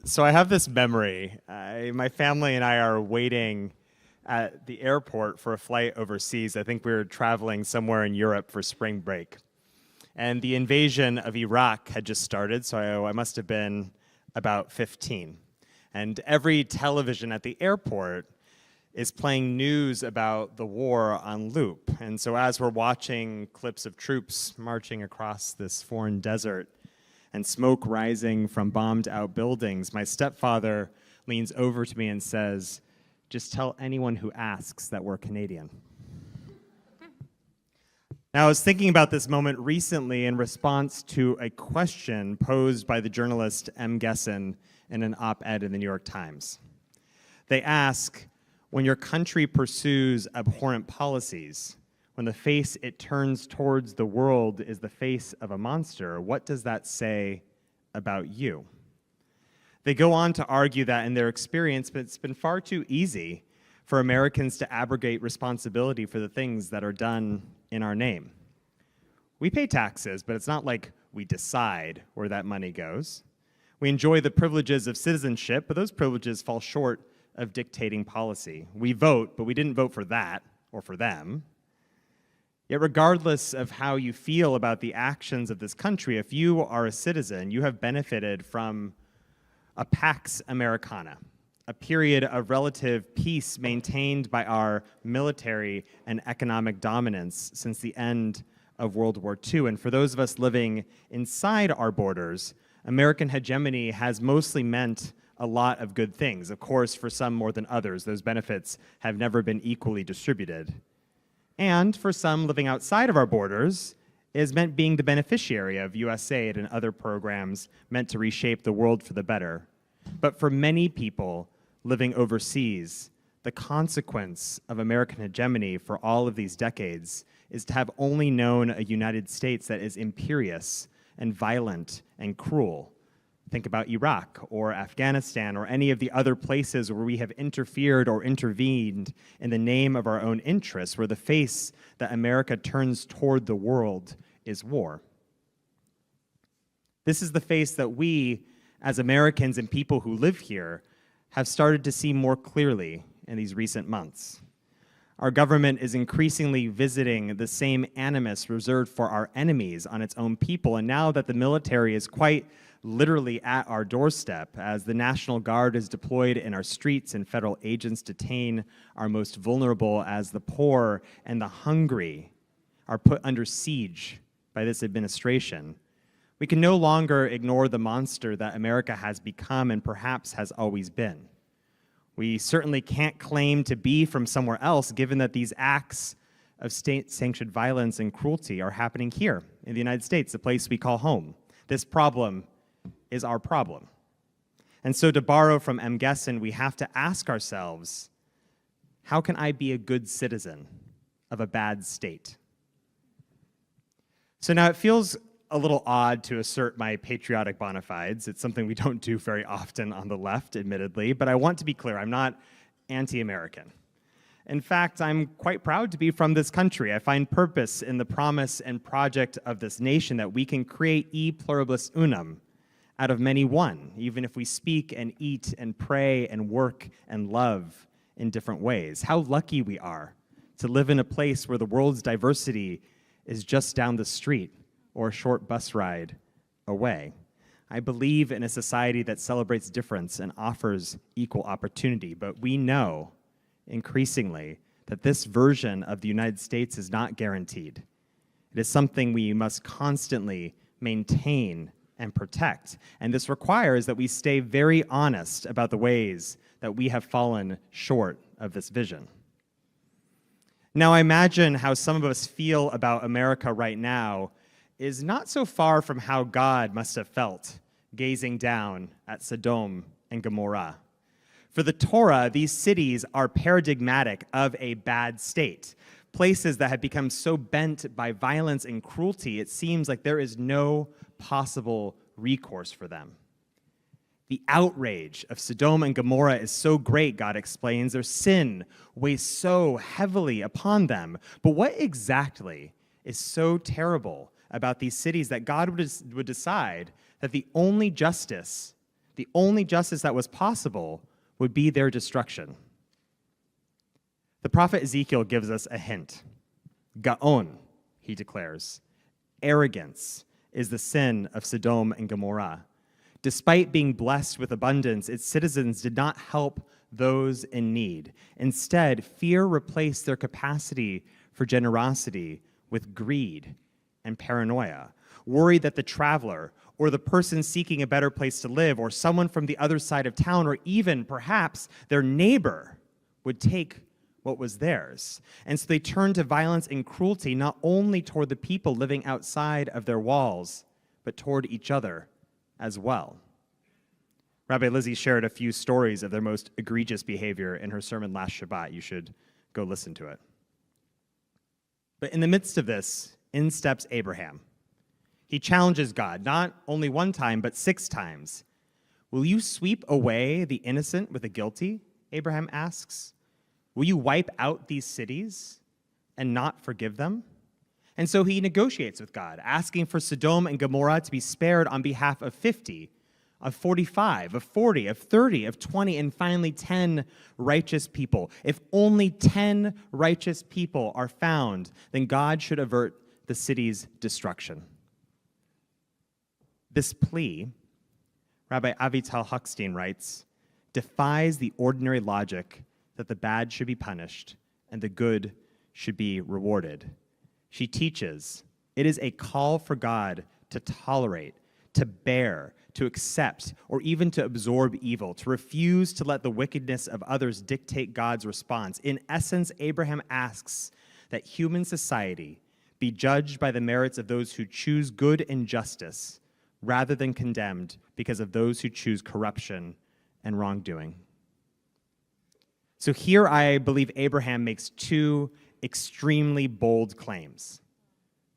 So I have this memory. My family and I are waiting at the airport for a flight overseas. I think we were traveling somewhere in Europe for spring break. And the invasion of Iraq had just started, so I must have been about 15. And every television at the airport is playing news about the war on loop. And so as we're watching clips of troops marching across this foreign desert, and smoke rising from bombed out buildings, my stepfather leans over to me and says, "Just tell anyone who asks that we're Canadian." Now, I was thinking about this moment recently in response to a question posed by the journalist M. Gesson in an op-ed in the New York Times. They ask, when your country pursues abhorrent policies, when the face it turns towards the world is the face of a monster, what does that say about you? They go on to argue that in their experience, it's been far too easy for Americans to abrogate responsibility for the things that are done in our name. We pay taxes, but it's not like we decide where that money goes. We enjoy the privileges of citizenship, but those privileges fall short of dictating policy. We vote, but we didn't vote for that or for them. Yet regardless of how you feel about the actions of this country, if you are a citizen, you have benefited from a Pax Americana, a period of relative peace maintained by our military and economic dominance since the end of World War II. And for those of us living inside our borders, American hegemony has mostly meant a lot of good things. Of course, for some more than others, those benefits have never been equally distributed. And for some living outside of our borders, it has meant being the beneficiary of US aid and other programs meant to reshape the world for the better. But for many people living overseas, the consequence of American hegemony for all of these decades is to have only known a United States that is imperious and violent and cruel. Think about Iraq or Afghanistan or any of the other places where we have interfered or intervened in the name of our own interests, where the face that America turns toward the world is war. This is the face that we, as Americans and people who live here, have started to see more clearly in these recent months. Our government is increasingly visiting the same animus reserved for our enemies on its own people, and now that the military is quite literally at our doorstep, as the National Guard is deployed in our streets and federal agents detain our most vulnerable, as the poor and the hungry are put under siege by this administration, we can no longer ignore the monster that America has become and perhaps has always been. We certainly can't claim to be from somewhere else, given that these acts of state-sanctioned violence and cruelty are happening here in the United States, the place we call home. This problem is our problem. And so to borrow from M. Gesson, we have to ask ourselves, how can I be a good citizen of a bad state? So now it feels a little odd to assert my patriotic bona fides. It's something we don't do very often on the left, admittedly, but I want to be clear, I'm not anti-American. In fact, I'm quite proud to be from this country. I find purpose in the promise and project of this nation that we can create e pluribus unum, out of many one, even if we speak and eat and pray and work and love in different ways. How lucky we are to live in a place where the world's diversity is just down the street or a short bus ride away. I believe in a society that celebrates difference and offers equal opportunity, but we know increasingly that this version of the United States is not guaranteed. It is something we must constantly maintain and protect. And this requires that we stay very honest about the ways that we have fallen short of this vision. Now, I imagine how some of us feel about America right now is not so far from how God must have felt gazing down at Sodom and Gomorrah. For the Torah, these cities are paradigmatic of a bad state. Places that have become so bent by violence and cruelty, it seems like there is no possible recourse for them. The outrage of Sodom and Gomorrah is so great, God explains. Their sin weighs so heavily upon them. But what exactly is so terrible about these cities that God would decide that the only justice the only justice that was possible would be their destruction. The prophet Ezekiel gives us a hint. Gaon, he declares, arrogance is the sin of Sodom and Gomorrah. Despite being blessed with abundance, its citizens did not help those in need. Instead, fear replaced their capacity for generosity with greed and paranoia, worried that the traveler or the person seeking a better place to live or someone from the other side of town or even perhaps their neighbor would take what was theirs. And so they turned to violence and cruelty not only toward the people living outside of their walls, but toward each other as well. Rabbi Lizzie shared a few stories of their most egregious behavior in her sermon last Shabbat. You should go listen to it. But in the midst of this, in steps Abraham. He challenges God, not only one time, but 6 times. Will you sweep away the innocent with the guilty? Abraham asks. Will you wipe out these cities and not forgive them? And so he negotiates with God, asking for Sodom and Gomorrah to be spared on behalf of 50, of 45, of 40, of 30, of 20, and finally 10 righteous people. If only 10 righteous people are found, then God should avert the city's destruction. This plea, Rabbi Avital Huckstein writes, defies the ordinary logic that the bad should be punished and the good should be rewarded. She teaches it is a call for God to tolerate, to bear, to accept, or even to absorb evil, to refuse to let the wickedness of others dictate God's response. In essence, Abraham asks that human society be judged by the merits of those who choose good and justice, rather than condemned because of those who choose corruption and wrongdoing. So here I believe Abraham makes 2 extremely bold claims.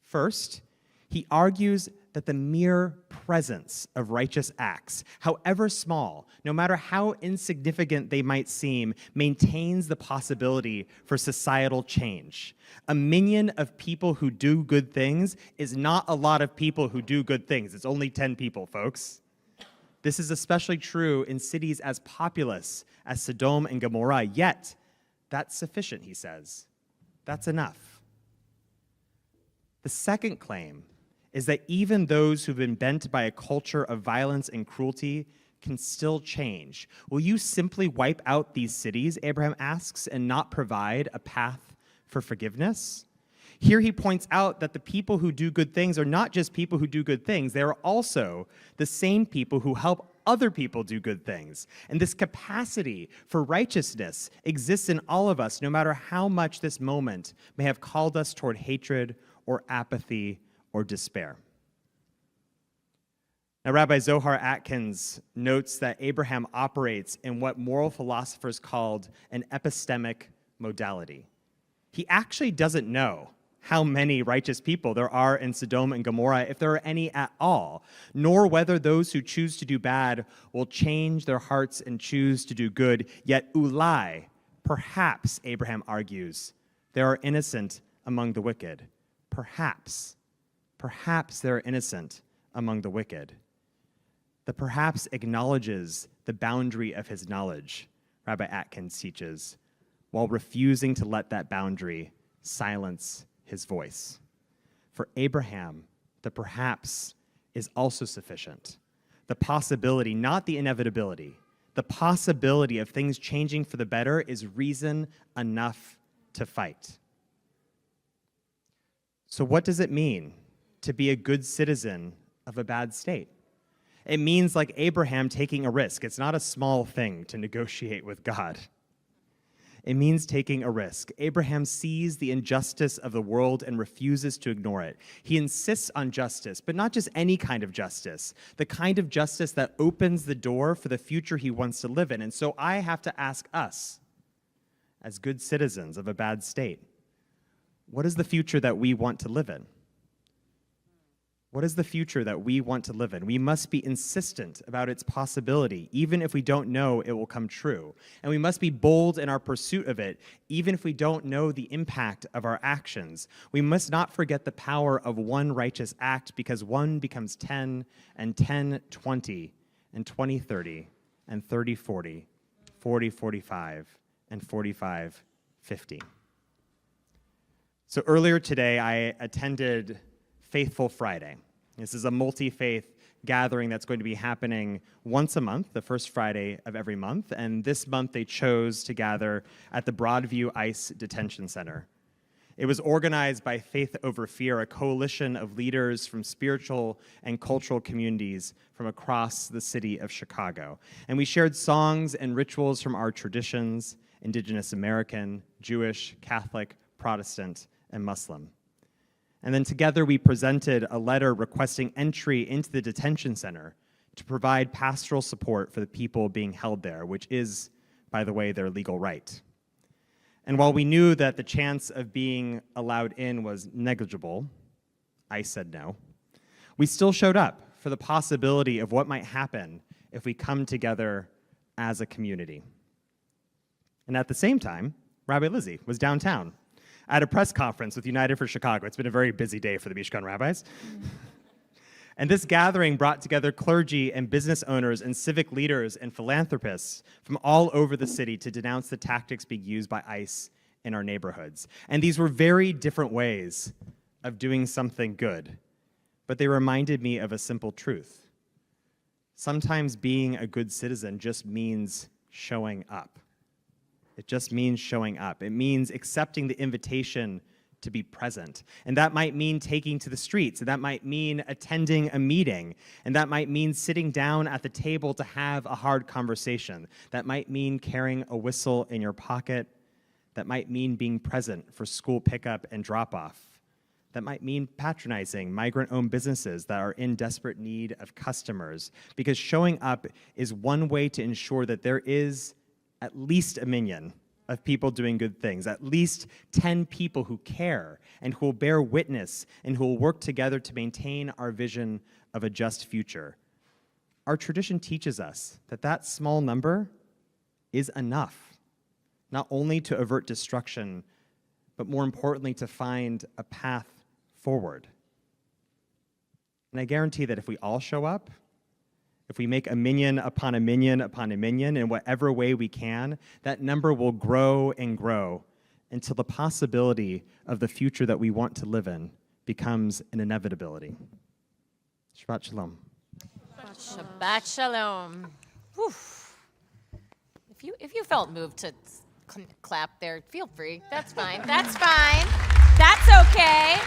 First, he argues that the mere presence of righteous acts, however small, no matter how insignificant they might seem, maintains the possibility for societal change. A minion of people who do good things is not a lot of people who do good things. It's only 10 people, folks. This is especially true in cities as populous as Sodom and Gomorrah, yet that's sufficient, he says. That's enough. The second claim is that even those who've been bent by a culture of violence and cruelty can still change. Will you simply wipe out these cities, Abraham asks, and not provide a path for forgiveness? Here he points out that the people who do good things are not just people who do good things, they are also the same people who help other people do good things. And this capacity for righteousness exists in all of us, no matter how much this moment may have called us toward hatred or apathy or despair. Now, Rabbi Zohar Atkins notes that Abraham operates in what moral philosophers called an epistemic modality. He actually doesn't know how many righteous people there are in Sodom and Gomorrah, if there are any at all, nor whether those who choose to do bad will change their hearts and choose to do good. Yet ulai, perhaps, Abraham argues, there are innocent among the wicked. Perhaps they're innocent among the wicked. The perhaps acknowledges the boundary of his knowledge, Rabbi Atkins teaches, while refusing to let that boundary silence his voice. For Abraham, the perhaps is also sufficient. The possibility, not the inevitability, the possibility of things changing for the better is reason enough to fight. So what does it mean to be a good citizen of a bad state? It means, like Abraham, taking a risk. It's not a small thing to negotiate with God. It means taking a risk. Abraham sees the injustice of the world and refuses to ignore it. He insists on justice, but not just any kind of justice, the kind of justice that opens the door for the future he wants to live in. And so I have to ask us, as good citizens of a bad state, what is the future that we want to live in? What is the future that we want to live in? We must be insistent about its possibility, even if we don't know it will come true. And we must be bold in our pursuit of it, even if we don't know the impact of our actions. We must not forget the power of one righteous act, because one becomes 10, and 10, 20, and 2030 and 3040, 4045, and 4550. So earlier today, I attended Faithful Friday. This is a multi-faith gathering that's going to be happening once a month, the first Friday of every month. And this month they chose to gather at the Broadview ICE Detention Center. It was organized by Faith Over Fear, a coalition of leaders from spiritual and cultural communities from across the city of Chicago. And we shared songs and rituals from our traditions, Indigenous American, Jewish, Catholic, Protestant, and Muslim. And then together we presented a letter requesting entry into the detention center to provide pastoral support for the people being held there, which is, by the way, their legal right. And while we knew that the chance of being allowed in was negligible, I said no, we still showed up for the possibility of what might happen if we come together as a community. And at the same time, Rabbi Lizzie was downtown at a press conference with United for Chicago. It's been a very busy day for the Mishkan rabbis. And this gathering brought together clergy and business owners and civic leaders and philanthropists from all over the city to denounce the tactics being used by ICE in our neighborhoods. And these were very different ways of doing something good, but they reminded me of a simple truth. Sometimes being a good citizen just means showing up. It just means showing up. It means accepting the invitation to be present. And that might mean taking to the streets. And that might mean attending a meeting. And that might mean sitting down at the table to have a hard conversation. That might mean carrying a whistle in your pocket. That might mean being present for school pickup and drop-off. That might mean patronizing migrant-owned businesses that are in desperate need of customers. Because showing up is one way to ensure that there is at least a minion of people doing good things, at least 10 people who care and who will bear witness and who will work together to maintain our vision of a just future. Our tradition teaches us that that small number is enough, not only to avert destruction, but more importantly, to find a path forward. And I guarantee that if we all show up, if we make a minion upon a minion upon a minion in whatever way we can, that number will grow and grow until the possibility of the future that we want to live in becomes an inevitability. Shabbat shalom. Shabbat shalom. Whew. If you felt moved to clap there, feel free. That's fine. That's fine. That's okay.